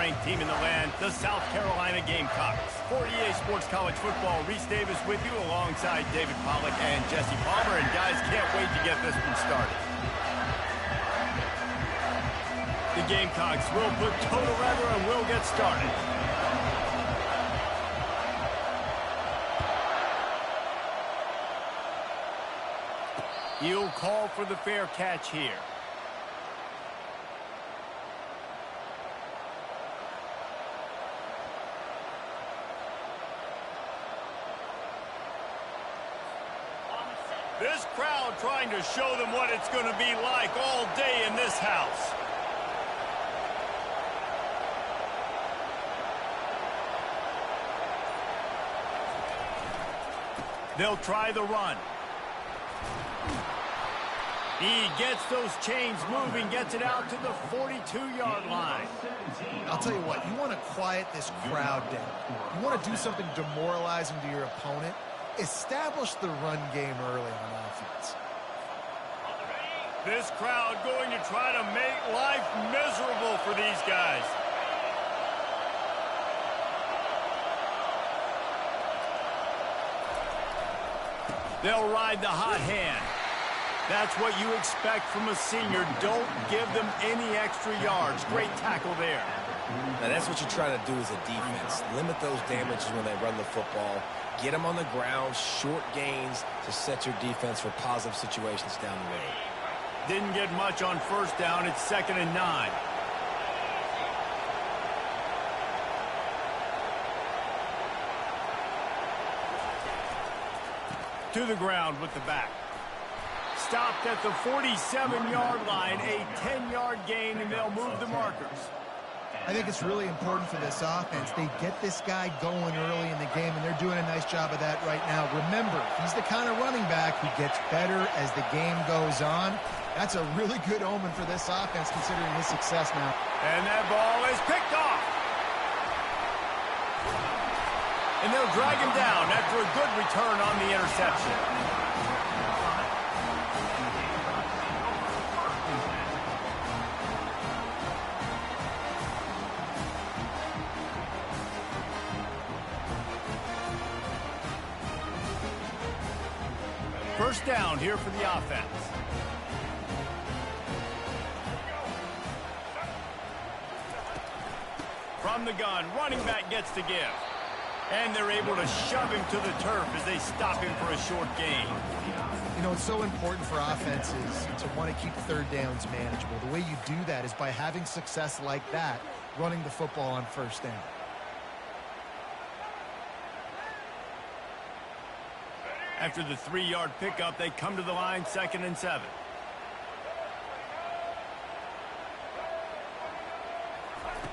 ranked team in the land, the South Carolina Gamecocks. For EA Sports College Football, Reese Davis with you alongside David Pollack and Jesse Palmer. And guys, can't wait to get this one started. The Gamecocks will put toe to leather and will get started. He'll call for the fair catch here. This crowd trying to show them what it's going to be like all day in this house. They'll try the run. He gets those chains moving, gets it out to the 42-yard line. I'll tell you what, you want to quiet this crowd down. You want to do something demoralizing to your opponent. Establish the run game early on offense. This crowd going to try to make life miserable for these guys. They'll ride the hot hand. That's what you expect from a senior. Don't give them any extra yards. Great tackle there. Now, that's what you try to do as a defense. Limit those damages when they run the football. Get them on the ground, short gains to set your defense for positive situations down the road. Didn't get much on first down. It's 2nd and 9. To the ground with the back. Stopped at the 47-yard line, a 10-yard gain, and they'll move the markers. I think it's really important for this offense. They get this guy going early in the game, and they're doing a nice job of that right now. Remember, he's the kind of running back who gets better as the game goes on. That's a really good omen for this offense, considering his success now. And that ball is picked off. And they'll drag him down after a good return on the interception. First down here for the offense. From the gun, running back gets to give. And they're able to shove him to the turf as they stop him for a short gain. You know, it's so important for offenses to want to keep third downs manageable. The way you do that is by having success like that, running the football on first down. After the 3-yard pickup, they come to the line, 2nd and 7.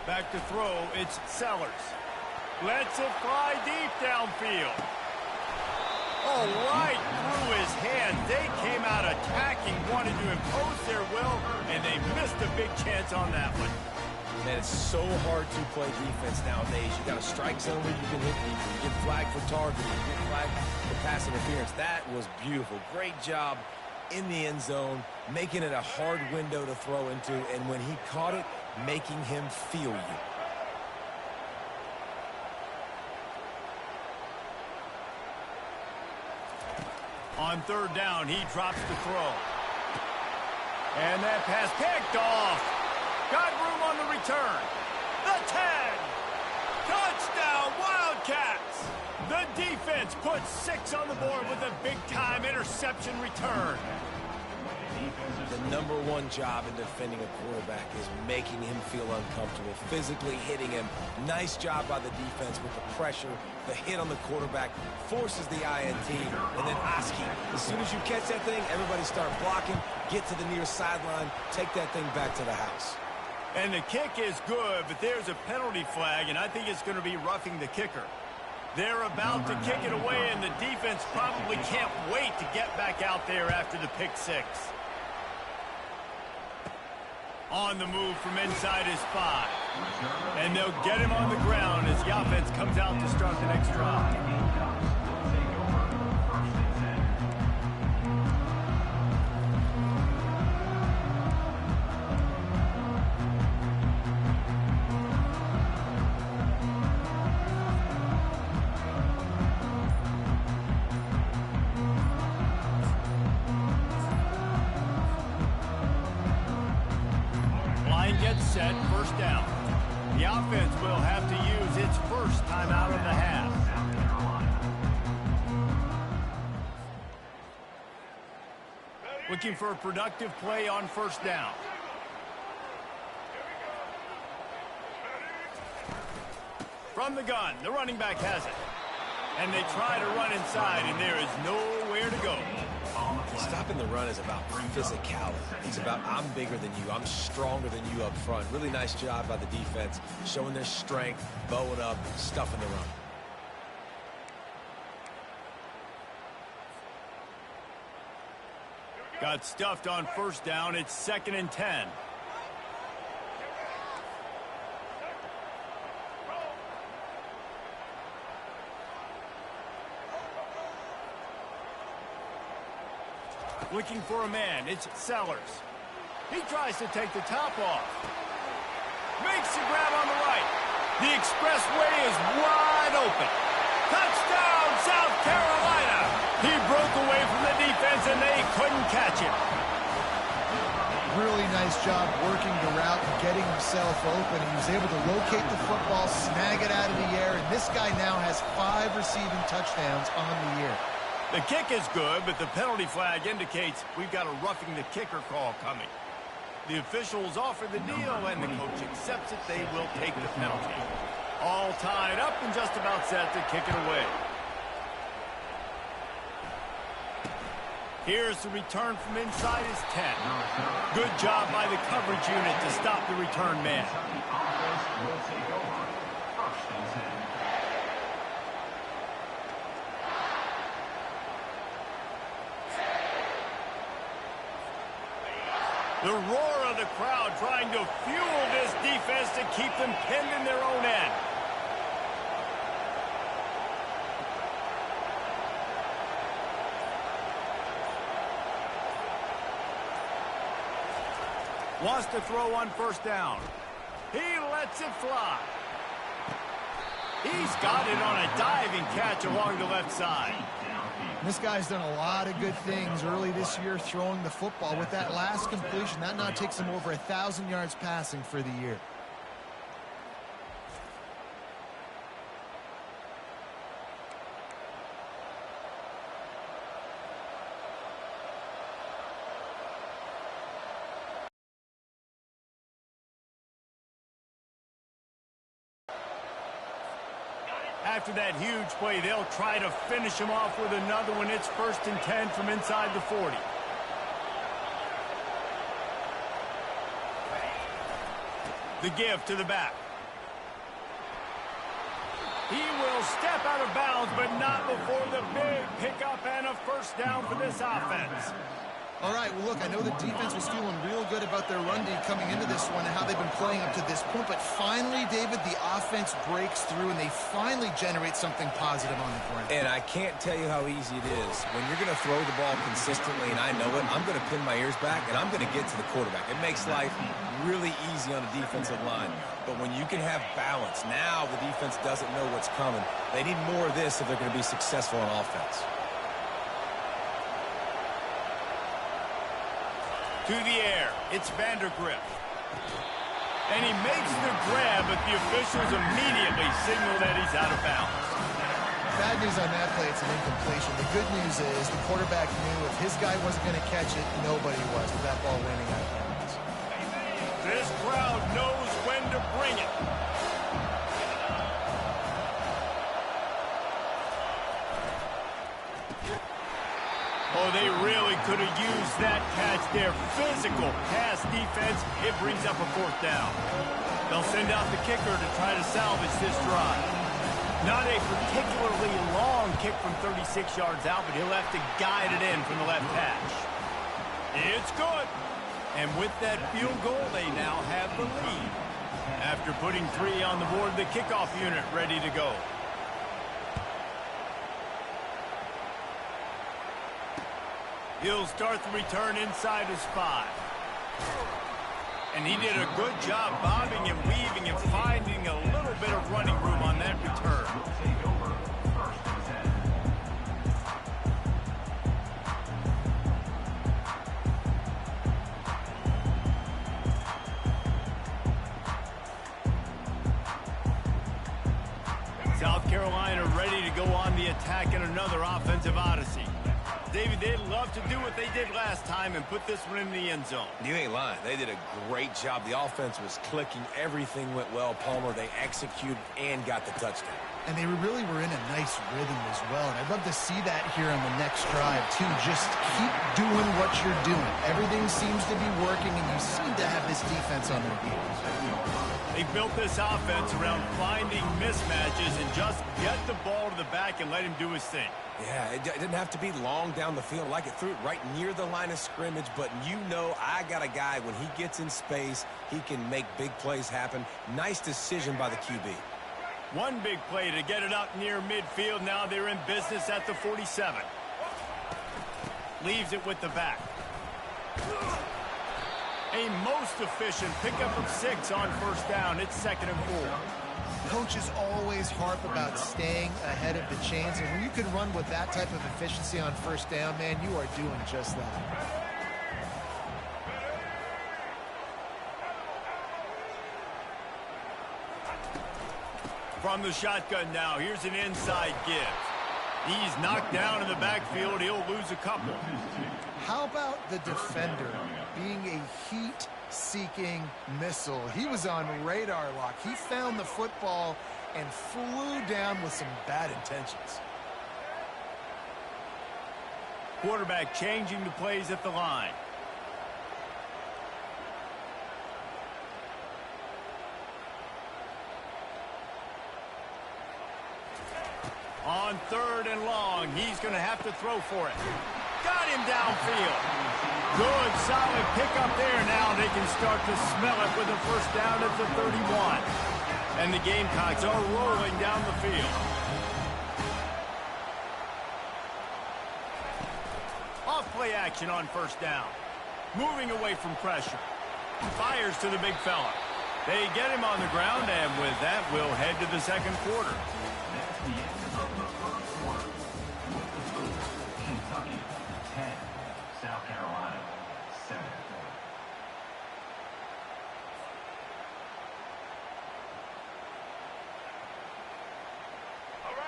Back to throw, it's Sellers. Lets it fly deep downfield. Oh, right through his hand. They came out attacking, wanted to impose their will, and they missed a big chance on that one. Man, it's so hard to play defense nowadays. You got a strike zone where you can hit people. You get flagged for targeting. You get flagged for pass interference. That was beautiful. Great job in the end zone, making it a hard window to throw into, and when he caught it, making him feel you. On third down, he drops the throw. And that pass picked off. Got room on the return. The 10. Touchdown, Wildcats. The defense puts 6 on the board with a big-time interception return. The #1 job in defending a quarterback is making him feel uncomfortable, physically hitting him. Nice job by the defense with the pressure. The hit on the quarterback forces the INT. And then Oski, as soon as you catch that thing, everybody start blocking, get to the near sideline, take that thing back to the house. And the kick is good, but there's a penalty flag, and I think it's going to be roughing the kicker. They're about to kick it away, and the defense probably can't wait to get back out there after the pick 6. On the move from inside his 5. And they'll get him on the ground as the offense comes out to start the next drive. down. The offense will have to use its first timeout of the half. Looking for a productive play on first down. From the gun, the running back has it. And they try to run inside, and there is nowhere to go. Stopping the run is about physicality. It's about I'm bigger than you. I'm stronger than you up front. Really nice job by the defense, showing their strength, bowing up, stuffing the run. Got stuffed on first down. It's 2nd and 10. Looking for a man. It's Sellers. He tries to take the top off. Makes the grab on the right. The expressway is wide open. Touchdown, South Carolina. He broke away from the defense, and they couldn't catch him. Really nice job working the route and getting himself open. He was able to locate the football, snag it out of the air, and this guy now has 5 receiving touchdowns on the year. The kick is good, but the penalty flag indicates we've got a roughing the kicker call coming. The officials offer the deal, and the coach accepts it. They will take the penalty. All tied up and just about set to kick it away. Here's the return from inside his 10. Good job by the coverage unit to stop the return man. The roar of the crowd trying to fuel this defense to keep them pinned in their own end. Wants to throw on first down. He lets it fly. He's got it on a diving catch along the left side. This guy's done a lot of good things early this year throwing the football. With that last completion, that now takes him over 1,000 yards passing for the year. After that huge play, they'll try to finish him off with another one. It's 1st and 10 from inside the 40. The give to the back. He will step out of bounds, but not before the big pickup and a first down for this offense. All right, well, look, I know the defense was feeling real good about their run D coming into this one and how they've been playing up to this point, but finally, David, the offense breaks through and they finally generate something positive on the ground. And I can't tell you how easy it is. When you're going to throw the ball consistently, and I know it, I'm going to pin my ears back, and I'm going to get to the quarterback. It makes life really easy on the defensive line. But when you can have balance, now the defense doesn't know what's coming. They need more of this if they're going to be successful on offense. To the air, it's Vandergrift. And he makes the grab, but the officials immediately signal that he's out of bounds. Bad news on that play, it's an incompletion. The good news is the quarterback knew if his guy wasn't going to catch it, nobody was with that ball landing out of bounds. This crowd knows when to bring it. Oh, they really could have used that catch there. Physical pass defense. It brings up a 4th down. They'll send out the kicker to try to salvage this drive. Not a particularly long kick from 36 yards out, but he'll have to guide it in from the left hash. It's good. And with that field goal, they now have the lead. After putting 3 on the board, the kickoff unit ready to go. He'll start the return inside his 5. And he did a good job bobbing and weaving and finding a little bit of running room on that return. South Carolina ready to go on the attack in another offensive odyssey. David, they'd love to do what they did last time and put this one in the end zone. You ain't lying. They did a great job. The offense was clicking. Everything went well, Palmer. They executed and got the touchdown. And they really were in a nice rhythm as well. And I'd love to see that here on the next drive, too. Just keep doing what you're doing. Everything seems to be working, and you seem to have this defense on their heels. They built this offense around finding mismatches and just get the ball to the back and let him do his thing. Yeah, it didn't have to be long down the field. Like it threw it right near the line of scrimmage, but you know I got a guy, when he gets in space, he can make big plays happen. Nice decision by the QB. One big play to get it up near midfield. Now they're in business at the 47. Leaves it with the back. A most efficient pickup of 6 on first down. It's 2nd and 4. Coaches always harp about staying ahead of the chains, and when you can run with that type of efficiency on first down, man, you are doing just that. From the shotgun now, here's an inside give. He's knocked down in the backfield. He'll lose a couple. How about the defender being a heat-seeking missile? He was on radar lock. He found the football and flew down with some bad intentions. Quarterback changing the plays at the line. On 3rd and long, he's going to have to throw for it. Got him downfield. Good, solid pickup there. Now they can start to smell it with a first down at the 31. And the Gamecocks are rolling down the field. Off play action on first down. Moving away from pressure. Fires to the big fella. They get him on the ground, and with that, we'll head to the second quarter. Kentucky 10, South Carolina 7.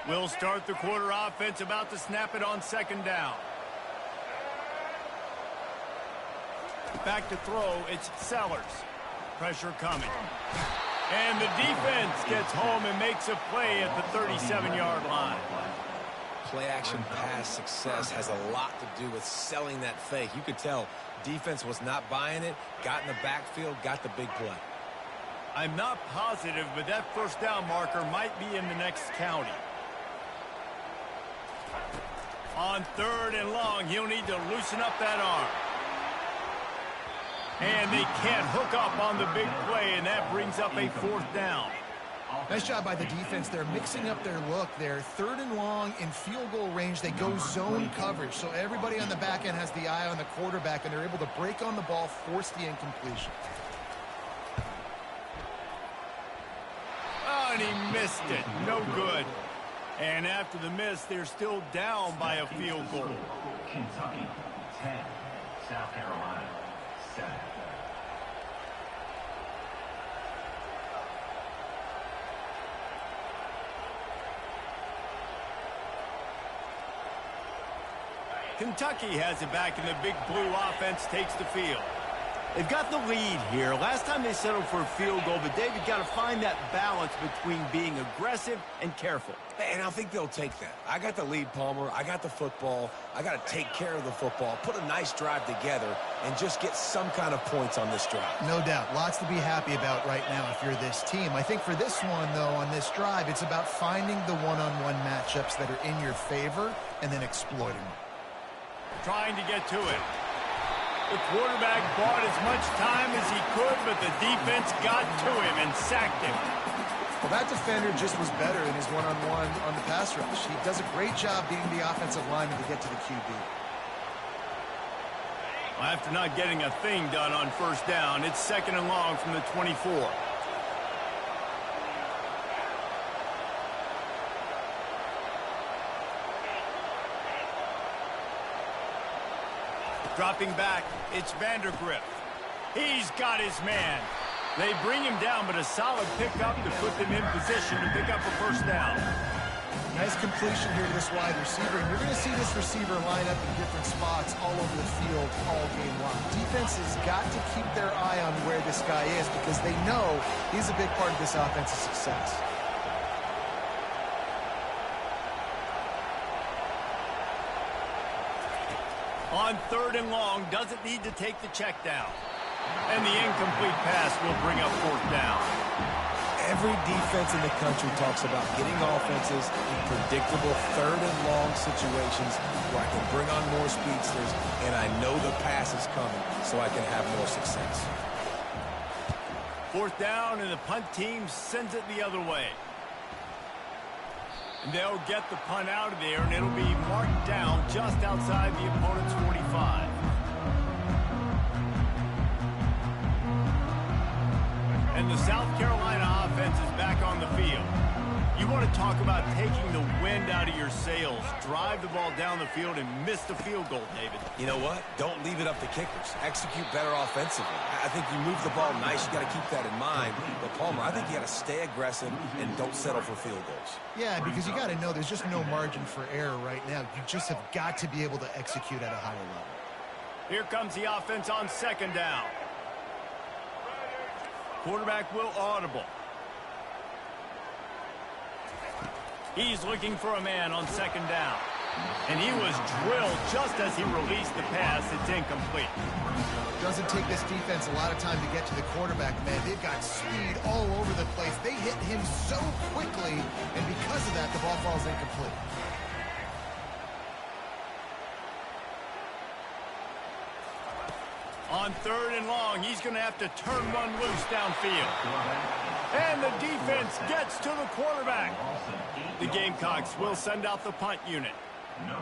We'll start the quarter offense, about to snap it on 2nd down. Back to throw, it's Sellers. Pressure coming. And the defense gets home and makes a play at the 37-yard line. Play-action pass success has a lot to do with selling that fake. You could tell defense was not buying it, got in the backfield, got the big play. I'm not positive, but that first down marker might be in the next county. On 3rd and long, he'll need to loosen up that arm. And they can't hook up on the big play, and that brings up a 4th down. Nice job by the defense. They're mixing up their look. They're 3rd and long in field goal range. They go zone coverage, so everybody on the back end has the eye on the quarterback, and they're able to break on the ball, force the incompletion. Oh, and he missed it. No good. And after the miss, they're still down by a field goal. Kentucky 10, South Carolina 7. Kentucky has it back, and the big blue offense takes the field. They've got the lead here. Last time they settled for a field goal, but David got to find that balance between being aggressive and careful. And I think they'll take that. I got the lead, Palmer. I got the football. I got to take care of the football, put a nice drive together, and just get some kind of points on this drive. No doubt. Lots to be happy about right now if you're this team. I think for this one, though, on this drive, it's about finding the one-on-one matchups that are in your favor and then exploiting them. Trying to get to it. The quarterback bought as much time as he could, but the defense got to him and sacked him. Well, that defender just was better in his one-on-one on the pass rush. He does a great job beating the offensive lineman to get to the QB. After not getting a thing done on first down, it's 2nd and long from the 24. Dropping back, it's Vandergrift. He's got his man. They bring him down, but a solid pickup to put them in position to pick up a first down. Nice completion here to this wide receiver. And you're going to see this receiver line up in different spots all over the field all game long. Defense has got to keep their eye on where this guy is because they know he's a big part of this offense's success. On 3rd and long, doesn't need to take the check down. And the incomplete pass will bring up 4th down. Every defense in the country talks about getting offenses in predictable 3rd and long situations where I can bring on more speedsters and I know the pass is coming so I can have more success. 4th down, and the punt team sends it the other way. And they'll get the punt out of there, and it'll be marked down just outside the opponent's 45. And the South Carolina offense is back on the field. You want to talk about taking the wind out of your sails. Drive the ball down the field and miss the field goal, David. You know what? Don't leave it up to kickers. Execute better offensively. I think you move the ball nice. You got to keep that in mind. But, Palmer, I think you got to stay aggressive and don't settle for field goals. Yeah, because you got to know there's just no margin for error right now. You just have got to be able to execute at a higher level. Here comes the offense on 2nd down. Quarterback will audible. He's looking for a man on 2nd down. And he was drilled just as he released the pass. It's incomplete. Doesn't take this defense a lot of time to get to the quarterback, man. They've got speed all over the place. They hit him so quickly, and because of that, the ball falls incomplete. On 3rd and long, he's going to have to turn one loose downfield. And the defense gets to the quarterback. The Gamecocks will send out the punt unit.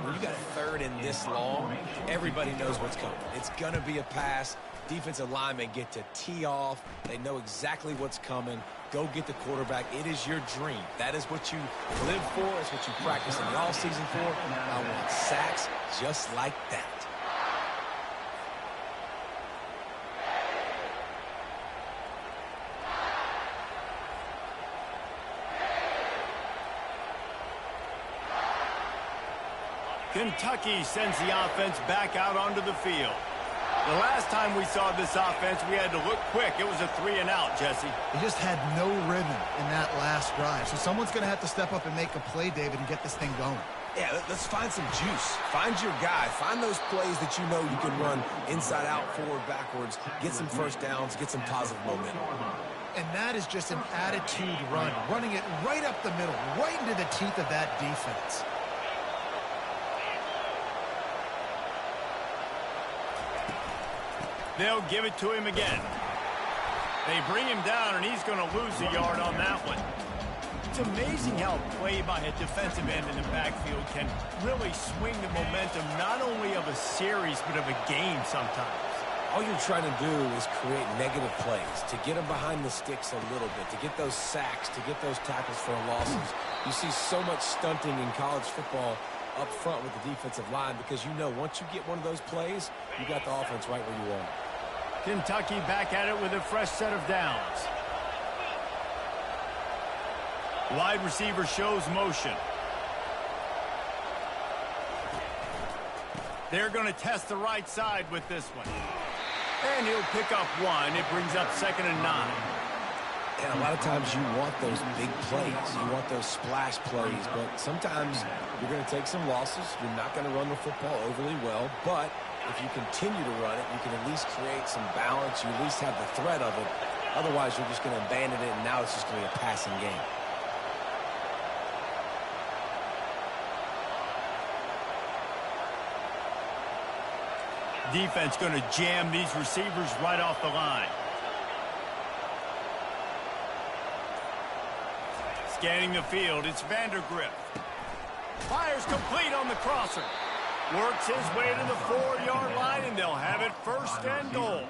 When you got 3rd and this long, everybody knows what's coming. It's going to be a pass. Defensive linemen get to tee off. They know exactly what's coming. Go get the quarterback. It is your dream. That is what you live for. It's what you practice in the offseason for. I want sacks just like that. Kentucky sends the offense back out onto the field. The last time we saw this offense, we had to look quick. It was a 3-and-out, Jesse. They just had no rhythm in that last drive. So someone's going to have to step up and make a play, David, and get this thing going. Yeah, let's find some juice. Find your guy. Find those plays that you know you can run inside out, forward, backwards, get some first downs, get some positive momentum. And that is just an attitude run, running it right up the middle, right into the teeth of that defense. They'll give it to him again. They bring him down, and he's going to lose a yard on that one. It's amazing how a play by a defensive end in the backfield can really swing the momentum not only of a series but of a game sometimes. All you're trying to do is create negative plays, to get them behind the sticks a little bit, to get those sacks, to get those tackles for losses. You see so much stunting in college football up front with the defensive line because you know once you get one of those plays, you got the offense right where you want. Kentucky back at it with a fresh set of downs. Wide receiver shows motion. They're going to test the right side with this one. And he'll pick up one. It brings up 2nd and 9. And a lot of times you want those big plays. You want those splash plays. But sometimes you're going to take some losses. You're not going to run the football overly well. But if you continue to run it, you can at least create some balance. You at least have the threat of it. Otherwise, you're just going to abandon it, and now it's just going to be a passing game. Defense going to jam these receivers right off the line. Scanning the field, it's Vandergrift. Fires complete on the crosser. Works his way to the 4-yard line, and they'll have it 1st and goal.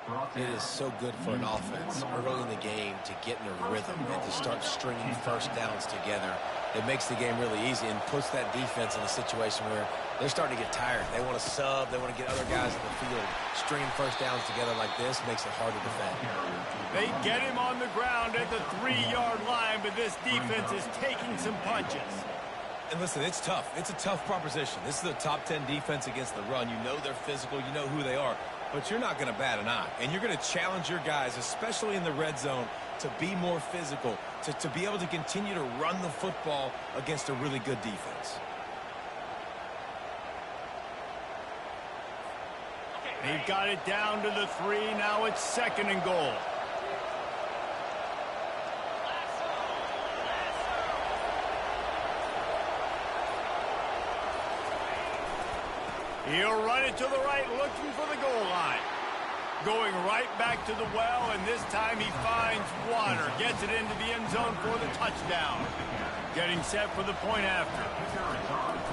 It is so good for an offense early in the game to get in a rhythm and to start stringing first downs together. It makes the game really easy and puts that defense in a situation where they're starting to get tired. They want to sub. They want to get other guys in the field. Stringing first downs together like this makes it hard to defend. They get him on the ground at the 3-yard line, but this defense is taking some punches. And listen, it's tough. It's a tough proposition. This is a top 10 defense against the run. You know they're physical. You know who they are. But you're not going to bat an eye. And you're going to challenge your guys, especially in the red zone, to be more physical, to be able to continue to run the football against a really good defense. They've got it down to the 3. Now it's 2nd and goal. He'll run it to the right, looking for the goal line. Going right back to the well, and this time he finds water. Gets it into the end zone for the touchdown. Getting set for the point after.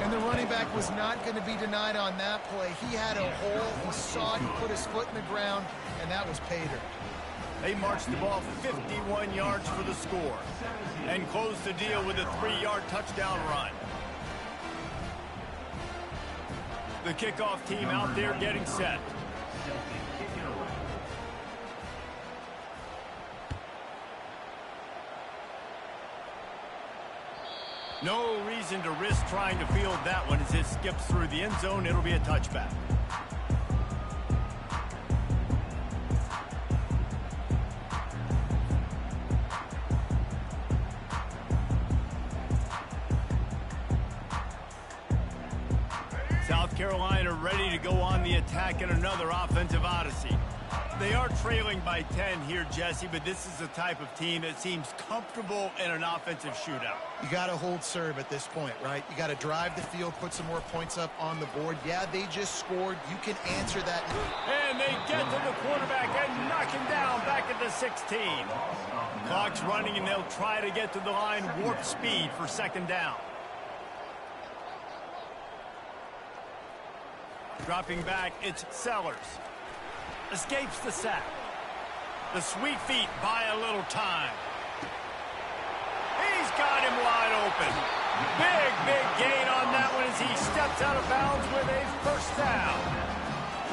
And the running back was not going to be denied on that play. He had a hole. He saw it. He put his foot in the ground, and that was pay dirt. They marched the ball 51 yards for the score and closed the deal with a 3-yard touchdown run. The kickoff team out there getting set. No reason to risk trying to field that one as it skips through the end zone. It'll be a touchback. South Carolina ready to go on the attack in another offensive odyssey. They are trailing by 10 here, Jesse, but this is the type of team that seems comfortable in an offensive shootout. You got to hold serve at this point, right? You got to drive the field, put some more points up on the board. Yeah, they just scored. You can answer that. And they get to the quarterback and knock him down back at the 16. Clock's running, and they'll try to get to the line warp speed for 2nd down. Dropping back, it's Sellers. Escapes the sack. The sweet feet buy a little time. He's got him wide open. Big gain on that one as he steps out of bounds with a 1st down.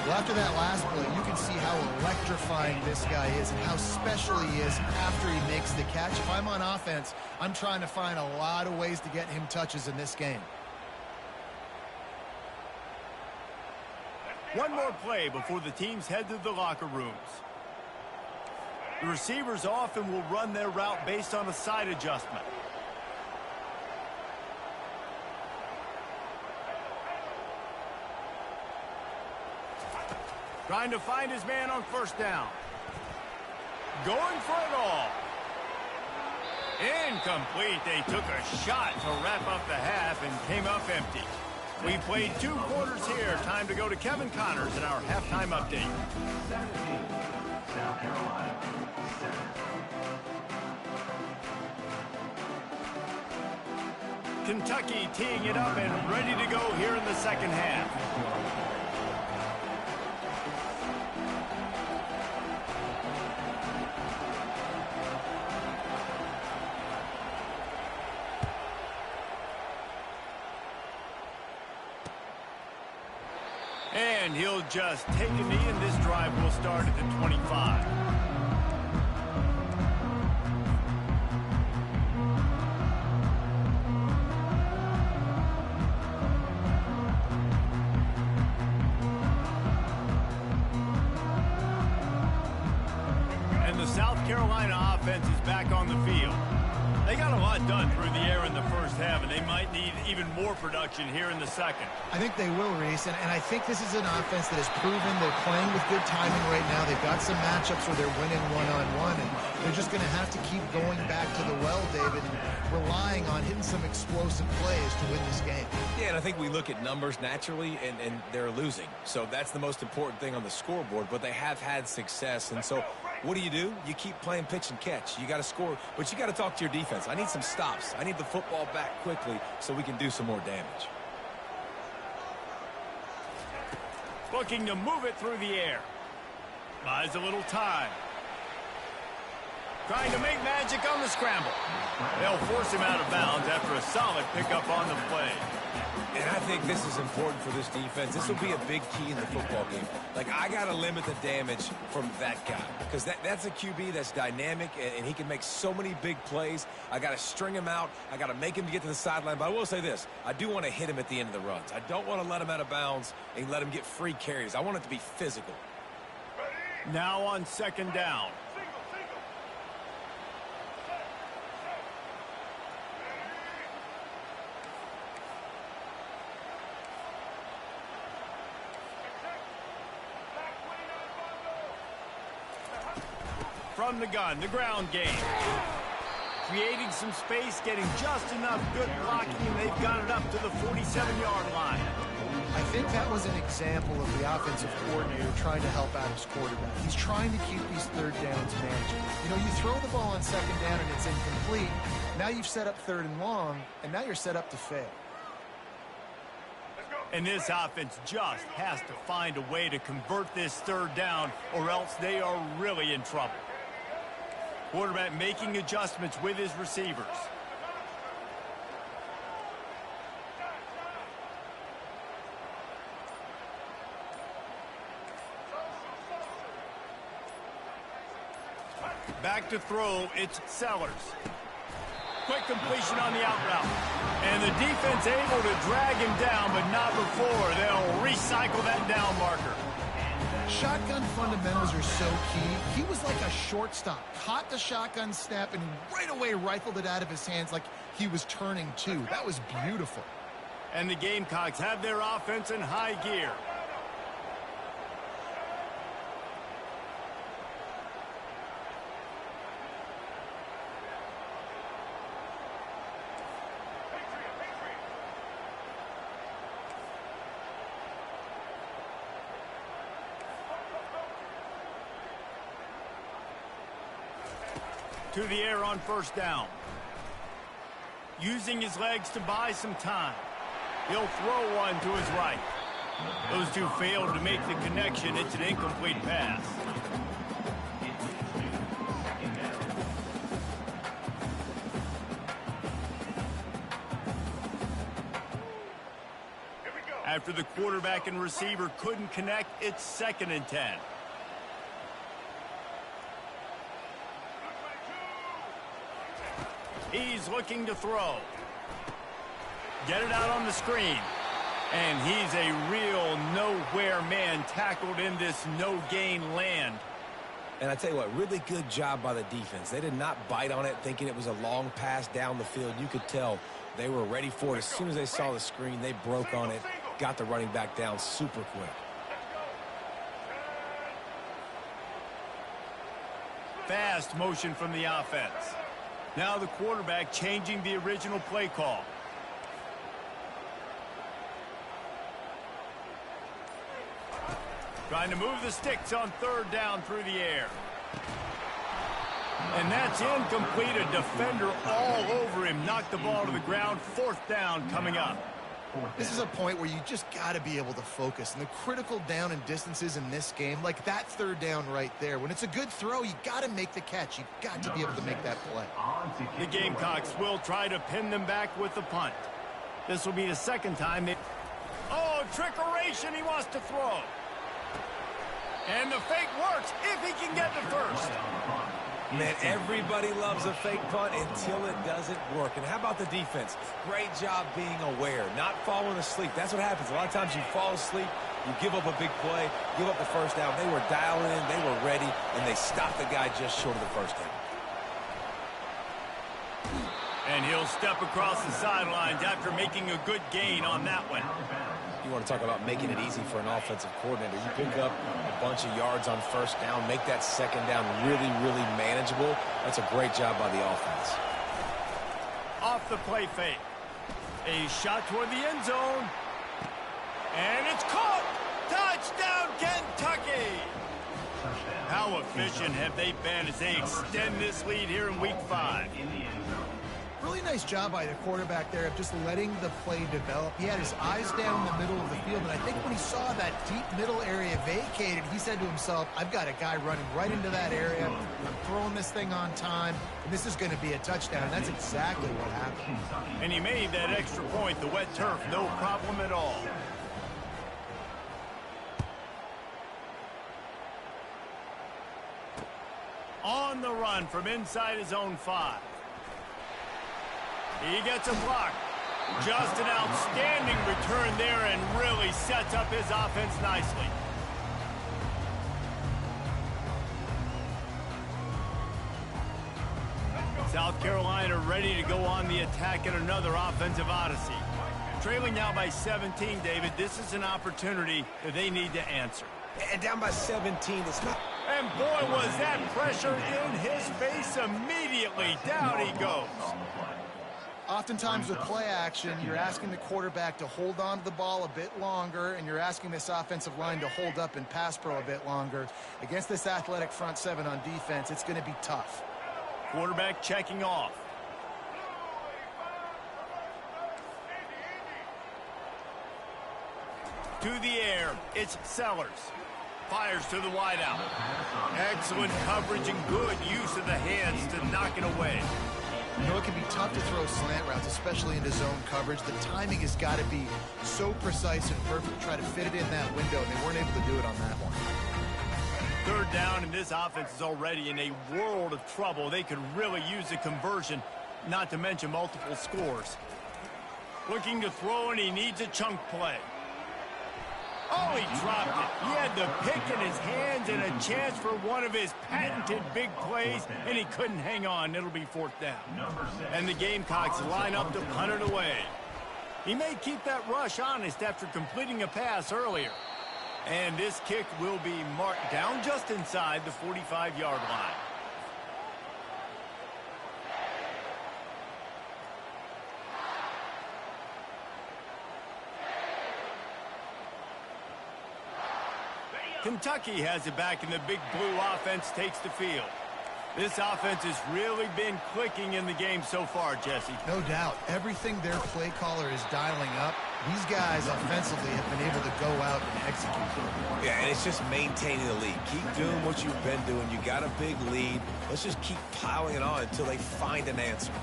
Well, after that last play, you can see how electrifying this guy is and how special he is after he makes the catch. If I'm on offense, I'm trying to find a lot of ways to get him touches in this game. One more play before the teams head to the locker rooms. The receivers often will run their route based on a side adjustment. Trying to find his man on 1st down. Going for it all. Incomplete. They took a shot to wrap up the half and came up empty. We played 2 quarters here. Time to go to Kevin Connors in our halftime update. 17, South Carolina, 7. Kentucky teeing it up and ready to go here in the 2nd half. And he'll just take a knee, and this drive will start at the 25. And the South Carolina offense is back on the field. They got a lot done through the air in the 1st half, and they might need even more production here in the 2nd. I think they will, Reese, and I think this is an offense that has proven they're playing with good timing right now. They've got some matchups where they're winning one-on-one, and they're just going to have to keep going back to the well, David, and relying on hitting some explosive plays to win this game. Yeah, and I think we look at numbers naturally, and they're losing. So that's the most important thing on the scoreboard, but they have had success, and so what do? You keep playing pitch and catch. You got to score, but you got to talk to your defense. I need some stops. I need the football back quickly so we can do some more damage. Looking to move it through the air. Buys a little time. Trying to make magic on the scramble. They'll force him out of bounds after a solid pickup on the play. And I think this is important for this defense. This will be a big key in the football game. Like, I got to limit the damage from that guy because that's a QB that's dynamic, and he can make so many big plays. I got to string him out. I got to make him get to the sideline. But I will say this. I do want to hit him at the end of the runs. I don't want to let him out of bounds and let him get free carries. I want it to be physical. Now on second down. From the gun, the ground game. Creating some space, getting just enough good blocking, and they've got it up to the 47-yard line. I think that was an example of the offensive coordinator trying to help out his quarterback. He's trying to keep these third downs manageable. You know, you throw the ball on second down and it's incomplete. Now you've set up third and long, and now you're set up to fail. And this offense just has to find a way to convert this third down, or else they are really in trouble. Quarterback making adjustments with his receivers. Back to throw, it's Sellers. Quick completion on the out route. And the defense able to drag him down, but not before. They'll recycle that down marker. Shotgun fundamentals are so key. He was like a shortstop. Caught the shotgun snap and right away rifled it out of his hands like he was turning two. That was beautiful. And the Gamecocks have their offense in high gear. To the air on first down. Using his legs to buy some time. He'll throw one to his right. Those two failed to make the connection. It's an incomplete pass. After the quarterback and receiver couldn't connect, it's 2nd and 10. He's looking to throw. Get it out on the screen. And he's a real nowhere man tackled in this no-gain land. And I tell you what, really good job by the defense. They did not bite on it thinking it was a long pass down the field. You could tell they were ready for it. As soon as they saw the screen, they broke on it, got the running back down super quick. Fast motion from the offense. Now the quarterback changing the original play call. Trying to move the sticks on third down through the air. And that's incomplete. A defender all over him. Knocked the ball to the ground. 4th down coming up. This is a point where you just got to be able to focus. And the critical down and distances in this game, like that third down right there, when it's a good throw, you got to make the catch. You got to be able to make that play. The Gamecocks will try to pin them back with the punt. This will be the 2nd time they... Oh, trickeration, he wants to throw. And the fake works if he can get the first. Man, everybody loves a fake punt until it doesn't work. And how about the defense? Great job being aware, not falling asleep. That's what happens. A lot of times you fall asleep, you give up a big play, give up the first down. They were dialed in, they were ready, and they stopped the guy just short of the first down. And he'll step across the sidelines after making a good gain on that one. You want to talk about making it easy for an offensive coordinator. You pick up a bunch of yards on first down, make that second down really, really manageable. That's a great job by the offense. Off the play fake. A shot toward the end zone. And it's caught. Touchdown, Kentucky. How efficient have they been as they extend this lead here in Week 5? Really nice job by the quarterback there of just letting the play develop. He had his eyes down the middle of the field, and I think when he saw that deep middle area vacated, he said to himself, I've got a guy running right into that area. I'm throwing this thing on time, and this is going to be a touchdown. That's exactly what happened. And he made that extra point, the wet turf, no problem at all. On the run from inside his own 5. He gets a block. Just an outstanding return there and really sets up his offense nicely. South Carolina ready to go on the attack in another offensive odyssey. Trailing now by 17, David. This is an opportunity that they need to answer. And down by 17, it's not... And boy, was that pressure in his face immediately. Down he goes. Oftentimes with play action, you're asking the quarterback to hold on to the ball a bit longer, and you're asking this offensive line to hold up in pass pro a bit longer. Against this athletic front 7 on defense, it's going to be tough. Quarterback checking off. To the air, it's Sellers. Fires to the wideout. Excellent coverage and good use of the hands to knock it away. You know, it can be tough to throw slant routes, especially into zone coverage. The timing has got to be so precise and perfect to try to fit it in that window, and they weren't able to do it on that one. Third down, and this offense is already in a world of trouble. They could really use a conversion, not to mention multiple scores. Looking to throw, and he needs a chunk play. Oh, he dropped it. He had the pick in his hands and a chance for one of his patented big plays, and he couldn't hang on. It'll be 4th down. And the Gamecocks line up to punt it away. He may keep that rush honest after completing a pass earlier. And this kick will be marked down just inside the 45-yard line. Kentucky has it back, and the big blue offense takes the field. This offense has really been clicking in the game so far, Jesse. No doubt. Everything their play caller is dialing up, these guys offensively have been able to go out and execute. Yeah, and it's just maintaining the lead. Keep doing what you've been doing. You got a big lead. Let's just keep piling it on until they find an answer.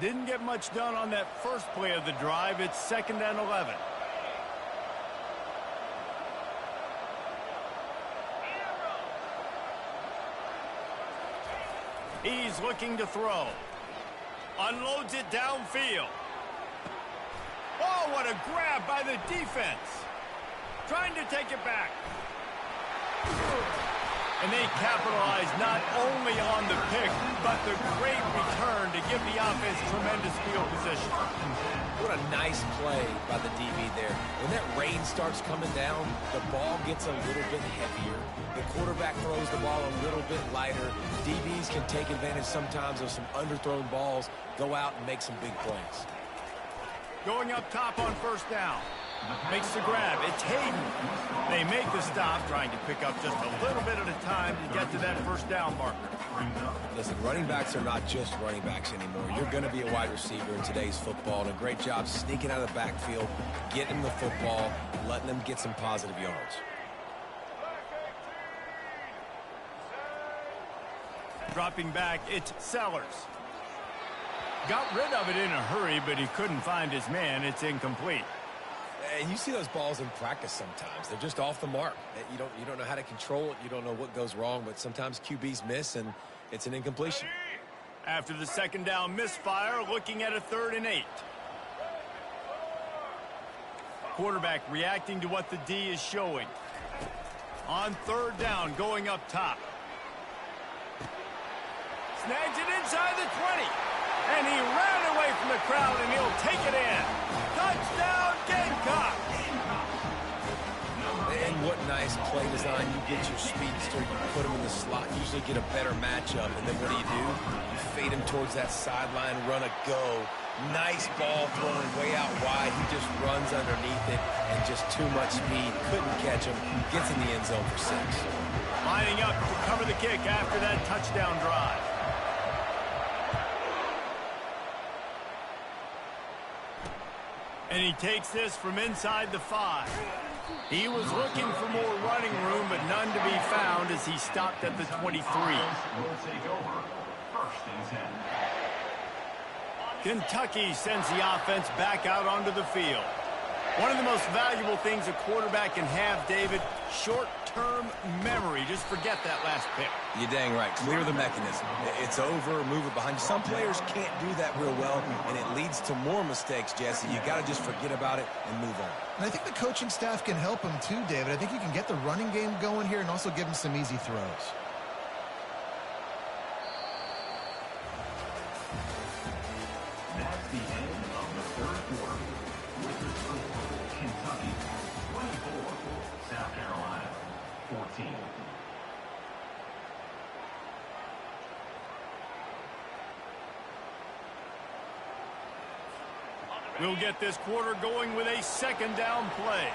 Didn't get much done on that first play of the drive. It's 2nd and 11. He's looking to throw. Unloads it downfield. Oh, what a grab by the defense. Trying to take it back. And they capitalize not only on the pick, but the great return to give the offense tremendous field position. What a nice play by the DB there. When that rain starts coming down, the ball gets a little bit heavier. The quarterback throws the ball a little bit lighter. DBs can take advantage sometimes of some underthrown balls, go out and make some big plays. Going up top on 1st down. Makes the grab. It's Hayden. They make the stop, trying to pick up just a little bit at a time to get to that 1st down marker. Listen, running backs are not just running backs anymore. You're going to be a wide receiver in today's football, and a great job sneaking out of the backfield, getting the football, letting them get some positive yards. Dropping back, it's Sellers. Got rid of it in a hurry, but he couldn't find his man. It's incomplete. And you see those balls in practice sometimes. They're just off the mark. You don't know how to control it. You don't know what goes wrong, but sometimes QBs miss, and it's an incompletion. After the 2nd down misfire, looking at a 3rd and 8. Quarterback reacting to what the D is showing. On 3rd down, going up top. Snags it inside the 20. And he ran away from the crowd, and he'll take it in. Touchdown, Gamecock! And what nice play design. You get your speedster, you put him in the slot, usually get a better matchup. And then what do? You fade him towards that sideline, run a go. Nice ball thrown way out wide. He just runs underneath it and just too much speed. Couldn't catch him. Gets in the end zone for 6. Lining up to cover the kick after that touchdown drive. And he takes this from inside the 5. He was looking for more running room, but none to be found as he stopped at the 23. Will take over. First and 10. Kentucky sends the offense back out onto the field. One of the most valuable things a quarterback can have, David, short-term memory. Just forget that last pick. You're dang right. Clear the mechanism. It's over. Move it behind you. Some players can't do that real well, and it leads to more mistakes, Jesse. You got to just forget about it and move on. And I think the coaching staff can help him too, David. I think you can get the running game going here and also give him some easy throws. That's the end of the third quarter. With the score, Kentucky 24, South Carolina 14. We'll get this quarter going with a second down play.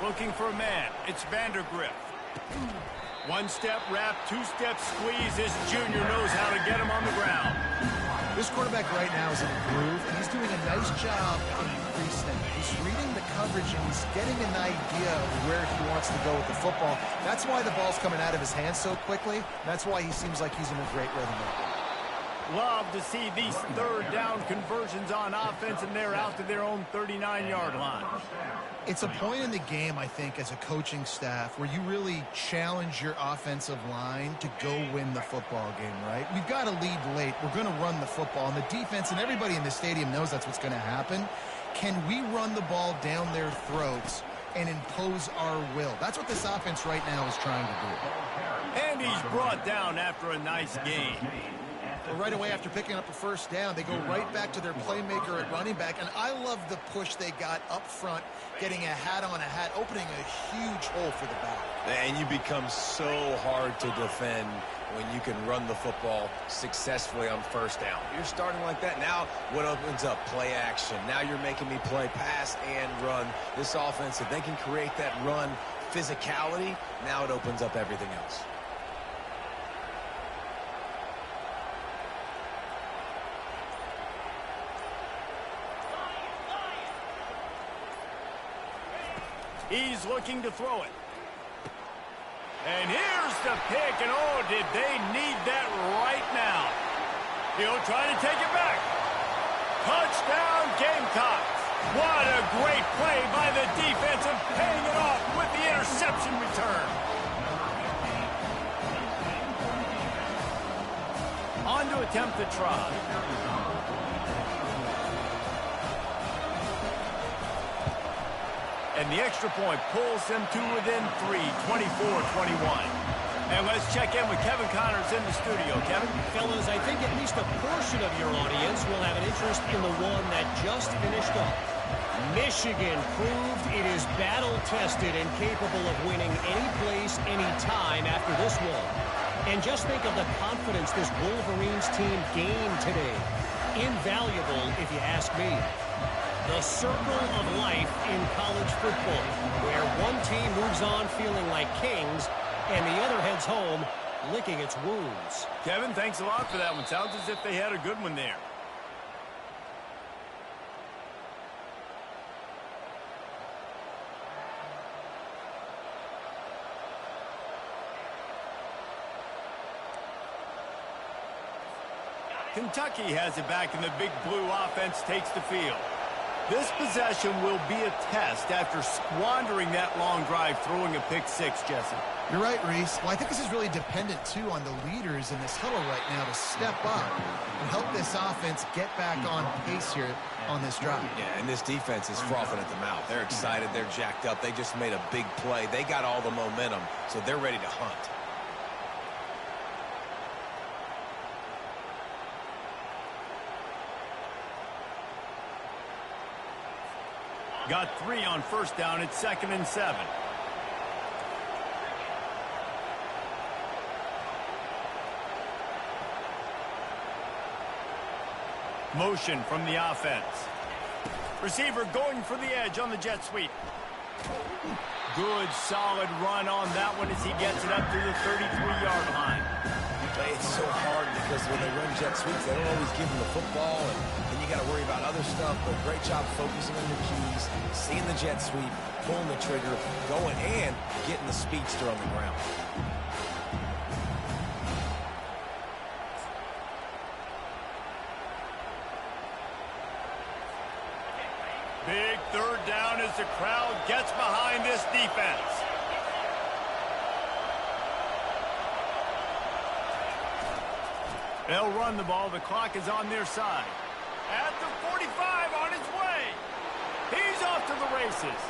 Looking for a man. It's Vandergrift. One-step wrap, two-step squeeze. This junior knows how to get him on the ground. This quarterback right now is in a groove, and he's doing a nice job in pre-snap. He's reading the coverage, and he's getting an idea of where he wants to go with the football. That's why the ball's coming out of his hands so quickly. That's why he seems like he's in a great rhythm right now. Love to see these third down conversions on offense, and they're out to their own 39-yard line. It's a point in the game, I think, as a coaching staff where you really challenge your offensive line to go win the football game, right? We've got to lead late. We're going to run the football, and the defense and everybody in the stadium knows that's what's going to happen. Can we run the ball down their throats and impose our will? That's what this offense right now is trying to do. And he's brought down after a nice game. Well, right away after picking up a first down, they go right back to their playmaker at running back. And I love the push they got up front, getting a hat on a hat, opening a huge hole for the back. And you become so hard to defend when you can run the football successfully on first down. You're starting like that. Now what opens up? Play action. Now you're making me play pass and run. This offense, if they can create that run physicality, now it opens up everything else. He's looking to throw it. And here's the pick, and oh, did they need that right now. He'll try to take it back. Touchdown, Gamecocks. What a great play by the defense, and paying it off with the interception return. On to attempt the try. And the extra point pulls them to within 3, 24-21. And let's check in with Kevin Connors in the studio. Kevin? Fellas, I think at least a portion of your audience will have an interest in the one that just finished up. Michigan proved it is battle-tested and capable of winning any place, any time after this one. And just think of the confidence this Wolverines team gained today. Invaluable, if you ask me. The circle of life in college football, where one team moves on feeling like kings and the other heads home licking its wounds. Kevin, thanks a lot for that one. Sounds as if they had a good one there. Kentucky has it back, and the big blue offense takes the field. This possession will be a test after squandering that long drive, throwing a pick six, Jesse. You're right, Reese. Well, I think this is really dependent, too, on the leaders in this huddle right now to step up and help this offense get back on pace here on this drive. Yeah, and this defense is frothing at the mouth. They're excited. They're jacked up. They just made a big play. They got all the momentum, so they're ready to hunt. Got 3 on first down. It's 2nd and 7. Motion from the offense. Receiver going for the edge on the jet sweep. Good, solid run on that one as he gets it up to the 33-yard line. It's so hard because when they run jet sweeps, they don't always give them the football, and then you got to worry about other stuff. But great job focusing on your keys, seeing the jet sweep, pulling the trigger, going, and getting the speedster on the ground. Big third down as the crowd gets behind this defense. They'll run the ball. The clock is on their side. At the 45 on his way. He's off to the races.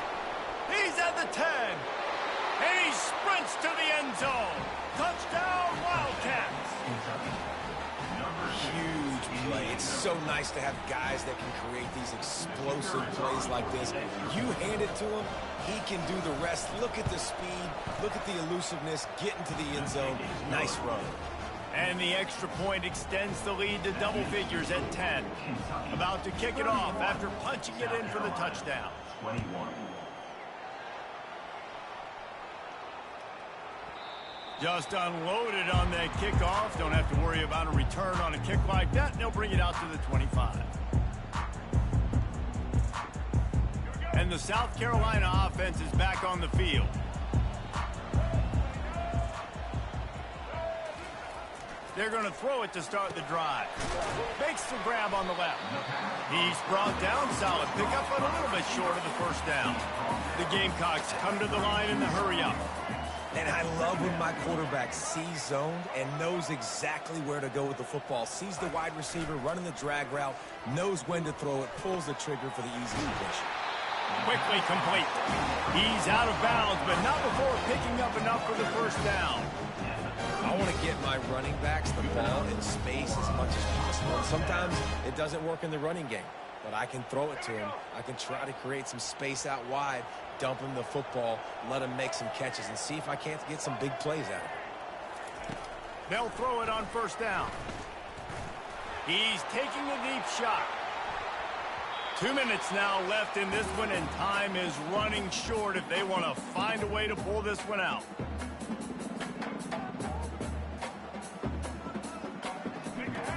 He's at the 10. And he sprints to the end zone. Touchdown, Wildcats. Huge play. It's so nice to have guys that can create these explosive plays like this. You hand it to him, he can do the rest. Look at the speed. Look at the elusiveness. Get into the end zone. Nice run. And the extra point extends the lead to double figures at 10. About to kick it off after punching it in for the touchdown. 21. Just unloaded on that kickoff. Don't have to worry about a return on a kick like that. They'll bring it out to the 25. And the South Carolina offense is back on the field. They're going to throw it to start the drive. Makes the grab on the left. He's brought down. Solid pickup, but a little bit short of the first down. The Gamecocks come to the line in the hurry-up. And I love when my quarterback sees zoned and knows exactly where to go with the football. Sees the wide receiver running the drag route, knows when to throw it, pulls the trigger for the easy completion. Quickly complete. He's out of bounds, but not before picking up enough for the first down. I want to get my running backs the ball in space as much as possible. And sometimes it doesn't work in the running game, but I can throw it to him. I can try to create some space out wide, dump him the football, let him make some catches, and see if I can't get some big plays out of it. They'll throw it on first down. He's taking a deep shot. 2 minutes now left in this one, and time is running short if they want to find a way to pull this one out.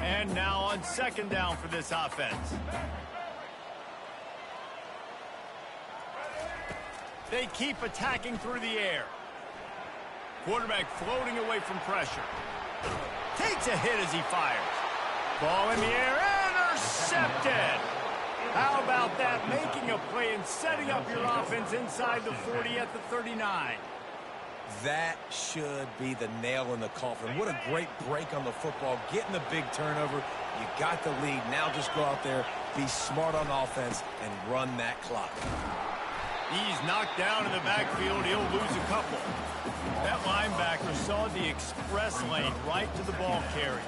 And now on second down for this offense. They keep attacking through the air. Quarterback floating away from pressure. Takes a hit as he fires. Ball in the air, intercepted. How about that? Making a play and setting up your offense inside the 40 at the 39. That should be the nail in the coffin. What a great break on the football. Getting the big turnover. You got the lead. Now just go out there, be smart on offense, and run that clock. He's knocked down in the backfield. He'll lose a couple. That linebacker saw the express lane right to the ball carrier.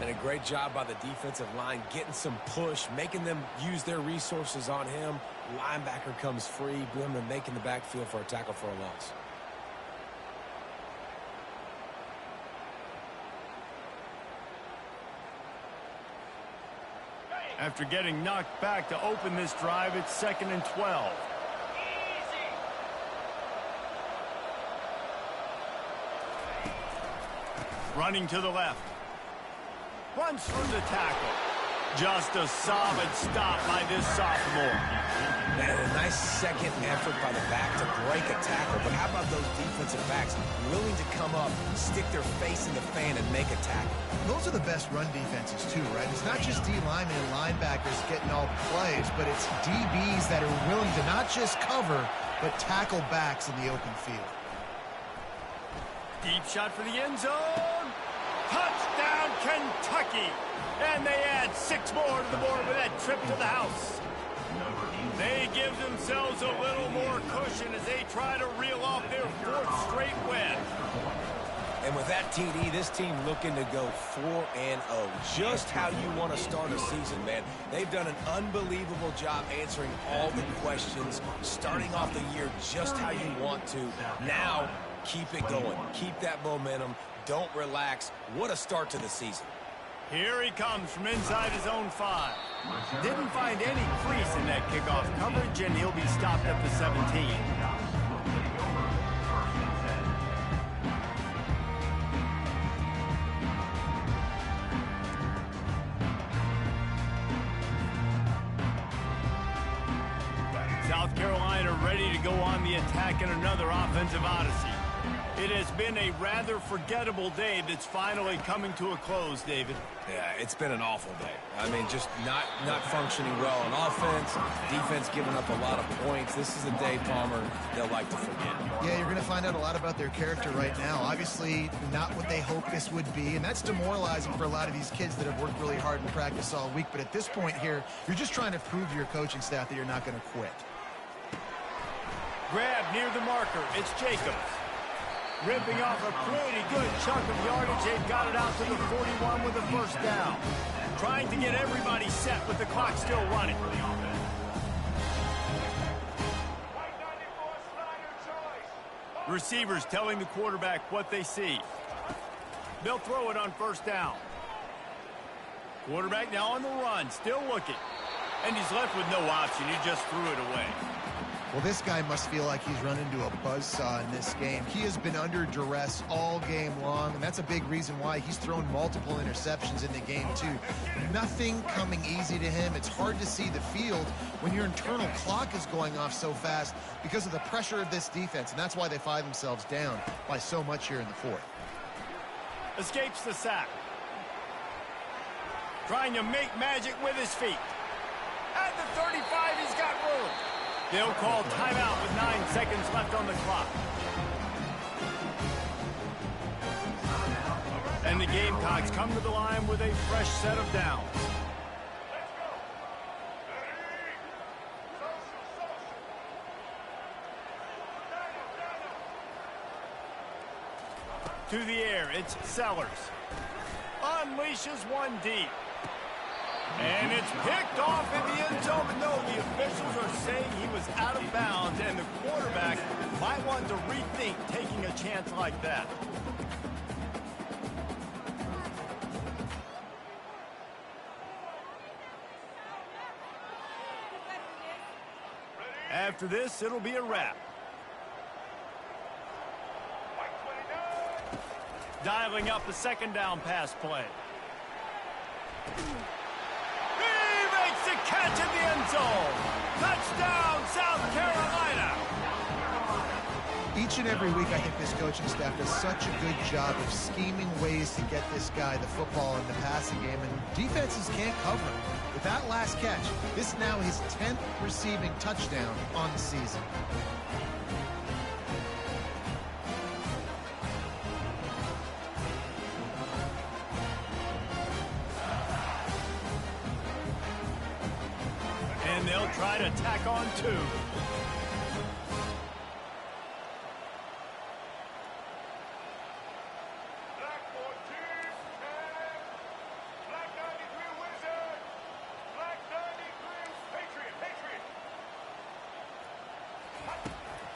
And a great job by the defensive line, getting some push, making them use their resources on him. Linebacker comes free, boom, and making the backfield for a tackle for a loss. After getting knocked back to open this drive, it's 2nd and 12. Running to the left. Runs through the tackle. Just a solid stop by this sophomore. Man, a nice second effort by the back to break a tackle. But how about those defensive backs willing to come up, stick their face in the fan, and make a tackle? Those are the best run defenses, too, right? It's not just D linemen and linebackers getting all the plays, but it's DBs that are willing to not just cover, but tackle backs in the open field. Deep shot for the end zone. Touchdown, Kentucky. And they add 6 more to the board with that trip to the house. They give themselves a little more cushion as they try to reel off their 4th straight win. And with that TD, this team looking to go 4-0. Just how you want to start a season, man. They've done an unbelievable job answering all the questions, starting off the year just how you want to. Now, keep it going. Keep that momentum. Don't relax. What a start to the season. Here he comes from inside his own 5. Didn't find any crease in that kickoff coverage, and he'll be stopped at the 17. South Carolina ready to go on the attack in another offensive odyssey. It has been a rather forgettable day that's finally coming to a close, David. Yeah, it's been an awful day. I mean, just not functioning well on offense, defense giving up a lot of points. This is a day, Palmer, they'll like to forget. Yeah, you're going to find out a lot about their character right now. Obviously, not what they hoped this would be, and that's demoralizing for a lot of these kids that have worked really hard in practice all week. But at this point here, you're just trying to prove to your coaching staff that you're not going to quit. Grab near the marker. It's Jacobs. Ripping off a pretty good chunk of yardage. They've got it out to the 41 with a first down. Trying to get everybody set with the clock still running. Receivers telling the quarterback what they see. They'll throw it on first down. Quarterback now on the run, still looking. And he's left with no option. He just threw it away. Well, this guy must feel like he's run into a buzzsaw in this game. He has been under duress all game long, and that's a big reason why he's thrown multiple interceptions in the game, too. Nothing coming easy to him. It's hard to see the field when your internal clock is going off so fast because of the pressure of this defense, and that's why they find themselves down by so much here in the 4th. Escapes the sack. Trying to make magic with his feet. At the 35, he's got room. They'll call timeout with 9 seconds left on the clock. And the Gamecocks come to the line with a fresh set of downs. To the air, it's Sellers. Unleashes one deep. And it's picked off in the end zone, but no, the officials are saying he was out of bounds, and the quarterback might want to rethink taking a chance like that. After this, it'll be a wrap. Dialing up the second down pass play. The catch in the end zone. Touchdown, South Carolina. Each and every week, I think this coaching staff does such a good job of scheming ways to get this guy the football in the passing game, and defenses can't cover him. With that last catch, this is now his 10th receiving touchdown on the season. And they'll try to tack on 2.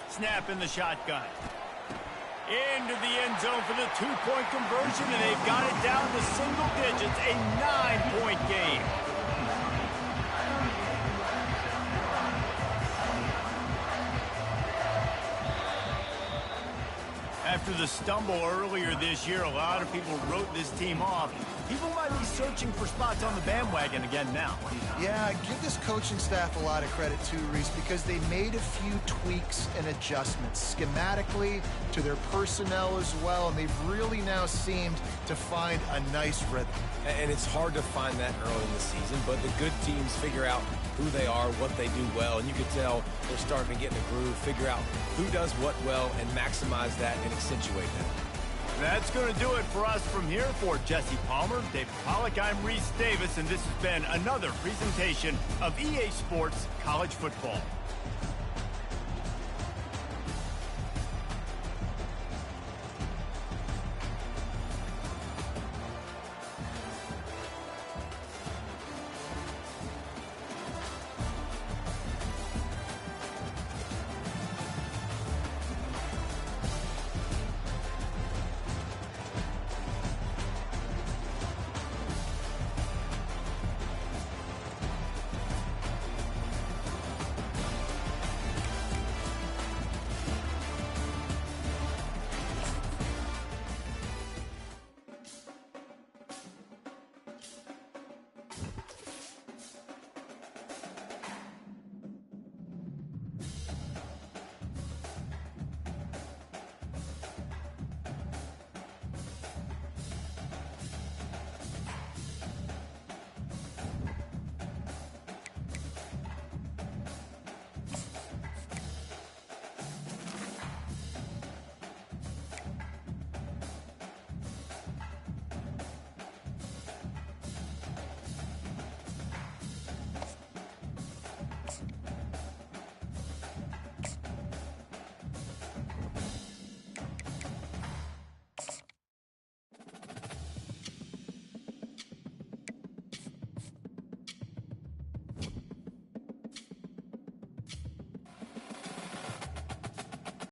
Snap in the shotgun. Into the end zone for the 2-point conversion, and they've got it down to single digits, a 9-point game. After the stumble earlier this year, a lot of people wrote this team off. People might be searching for spots on the bandwagon again now. Yeah, give this coaching staff a lot of credit too, Reese, because they made a few tweaks and adjustments schematically to their personnel as well, and they've really now seemed to find a nice rhythm. And it's hard to find that early in the season, but the good teams figure out who they are, what they do well, and you can tell they're starting to get in a groove, figure out who does what well, and maximize that and accentuate that. That's going to do it for us from here. For Jesse Palmer, David Pollack, I'm Reese Davis, and this has been another presentation of EA Sports College Football.